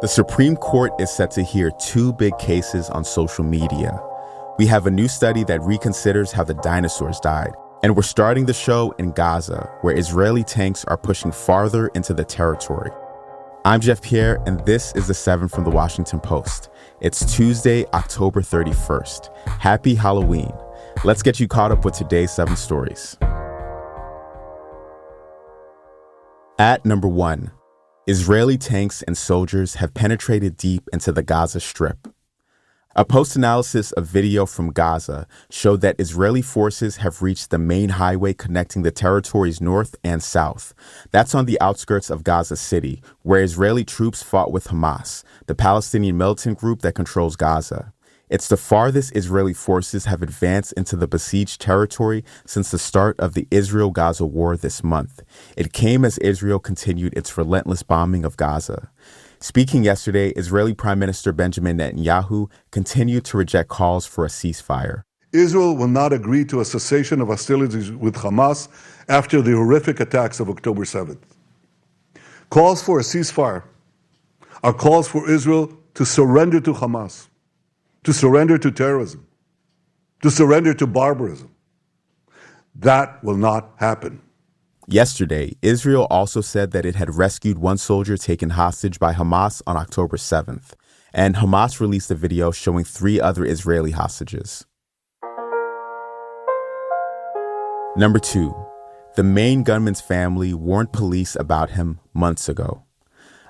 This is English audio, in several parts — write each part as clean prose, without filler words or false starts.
The Supreme Court is set to hear two big cases on social media. We have a new study that reconsiders how the dinosaurs died. And we're starting the show in Gaza, where Israeli tanks are pushing farther into the territory. I'm Jeff Pierre, and this is The 7 from The Washington Post. It's Tuesday, October 31st. Happy Halloween. Let's get you caught up with today's 7 stories. At number 1, Israeli tanks and soldiers have penetrated deep into the Gaza Strip. A post-analysis of video from Gaza showed that Israeli forces have reached the main highway connecting the territories north and south. That's on the outskirts of Gaza City, where Israeli troops fought with Hamas, the Palestinian militant group that controls Gaza. It's the farthest Israeli forces have advanced into the besieged territory since the start of the Israel-Gaza war this month. It came as Israel continued its relentless bombing of Gaza. Speaking yesterday, Israeli Prime Minister Benjamin Netanyahu continued to reject calls for a ceasefire. Israel will not agree to a cessation of hostilities with Hamas after the horrific attacks of October 7th. Calls for a ceasefire are calls for Israel to surrender to Hamas, to surrender to terrorism, to surrender to barbarism. That will not happen. Yesterday, Israel also said that it had rescued one soldier taken hostage by Hamas on October 7th, and Hamas released a video showing 3 other Israeli hostages. Number 2, the Maine gunman's family warned police about him months ago.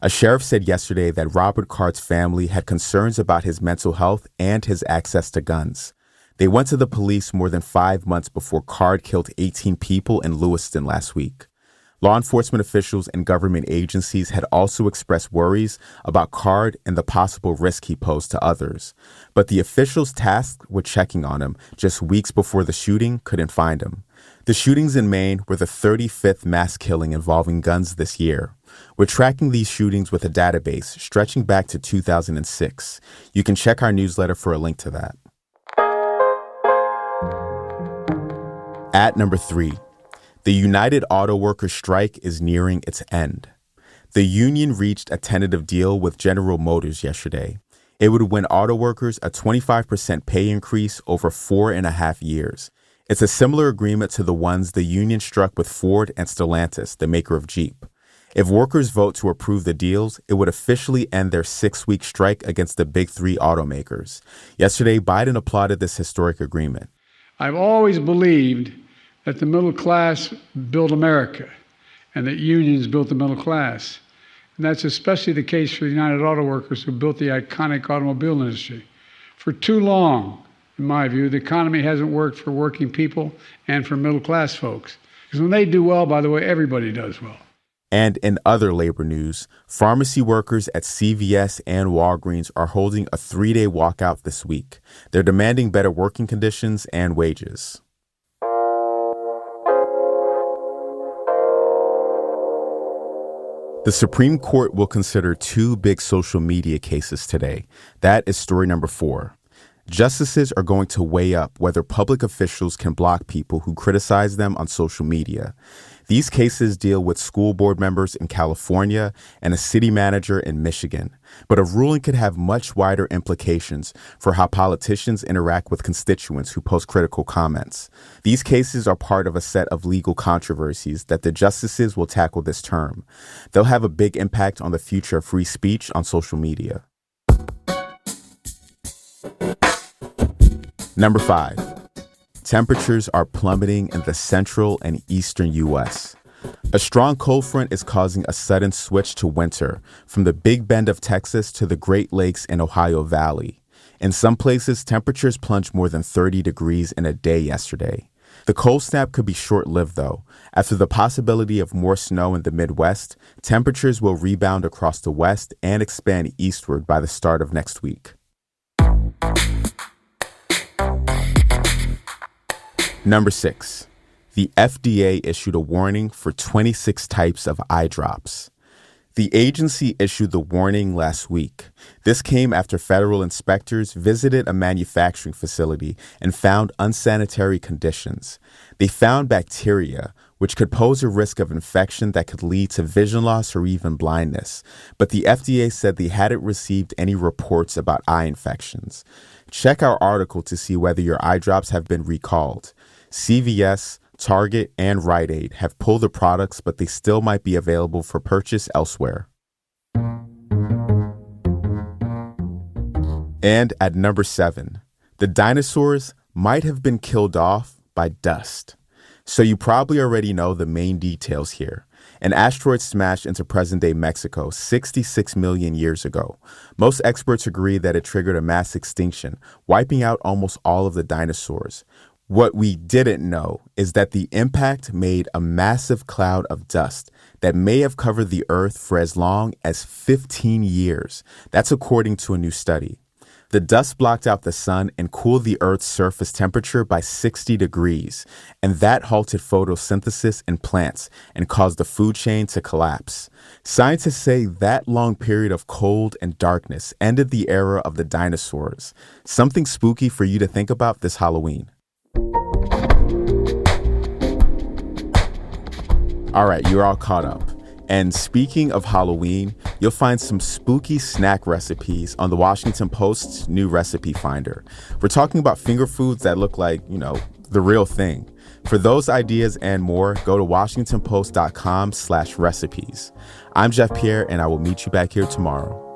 A sheriff said yesterday that Robert Card's family had concerns about his mental health and his access to guns. They went to the police more than 5 months before Card killed 18 people in Lewiston last week. Law enforcement officials and government agencies had also expressed worries about Card and the possible risk he posed to others. But the officials tasked with checking on him just weeks before the shooting couldn't find him. The shootings in Maine were the 35th mass killing involving guns this year. We're tracking these shootings with a database stretching back to 2006. You can check our newsletter for a link to that. At number 3, the United Auto Workers strike is nearing its end. The union reached a tentative deal with General Motors yesterday. It would win auto workers a 25% pay increase over 4.5 years. It's a similar agreement to the ones the union struck with Ford and Stellantis, the maker of Jeep. If workers vote to approve the deals, it would officially end their 6-week strike against the big 3 automakers. Yesterday, Biden applauded this historic agreement. I've always believed that the middle class built America and that unions built the middle class. And that's especially the case for the United Auto Workers, who built the iconic automobile industry. For too long, in my view, the economy hasn't worked for working people and for middle class folks. Because when they do well, by the way, everybody does well. And in other labor news, pharmacy workers at CVS and Walgreens are holding a 3-day walkout this week. They're demanding better working conditions and wages. The Supreme Court will consider 2 big social media cases today. That is story number 4. Justices are going to weigh up whether public officials can block people who criticize them on social media. These cases deal with school board members in California and a city manager in Michigan. But a ruling could have much wider implications for how politicians interact with constituents who post critical comments. These cases are part of a set of legal controversies that the justices will tackle this term. They'll have a big impact on the future of free speech on social media. Number 5. Temperatures are plummeting in the central and eastern U.S. A strong cold front is causing a sudden switch to winter from the Big Bend of Texas to the Great Lakes and Ohio Valley. In some places, temperatures plunged more than 30 degrees in a day yesterday. The cold snap could be short-lived, though. After the possibility of more snow in the Midwest, temperatures will rebound across the West and expand eastward by the start of next week. Number 6. The FDA issued a warning for 26 types of eye drops. The agency issued the warning last week. This came after federal inspectors visited a manufacturing facility and found unsanitary conditions. They found bacteria, which could pose a risk of infection that could lead to vision loss or even blindness. But the FDA said they hadn't received any reports about eye infections. Check our article to see whether your eye drops have been recalled. CVS, Target, and Rite Aid have pulled the products, but they still might be available for purchase elsewhere. And at number 7, the dinosaurs might have been killed off by dust. So you probably already know the main details here. An asteroid smashed into present-day Mexico 66 million years ago. Most experts agree that it triggered a mass extinction, wiping out almost all of the dinosaurs. What we didn't know is that the impact made a massive cloud of dust that may have covered the Earth for as long as 15 years. That's according to a new study. The dust blocked out the sun and cooled the Earth's surface temperature by 60 degrees, and that halted photosynthesis in plants and caused the food chain to collapse. Scientists say that long period of cold and darkness ended the era of the dinosaurs. Something spooky for you to think about this Halloween. All right, you're all caught up. And speaking of Halloween, you'll find some spooky snack recipes on the Washington Post's new recipe finder. We're talking about finger foods that look like, the real thing. For those ideas and more, go to washingtonpost.com/recipes. I'm Jeff Pierre, and I will meet you back here tomorrow.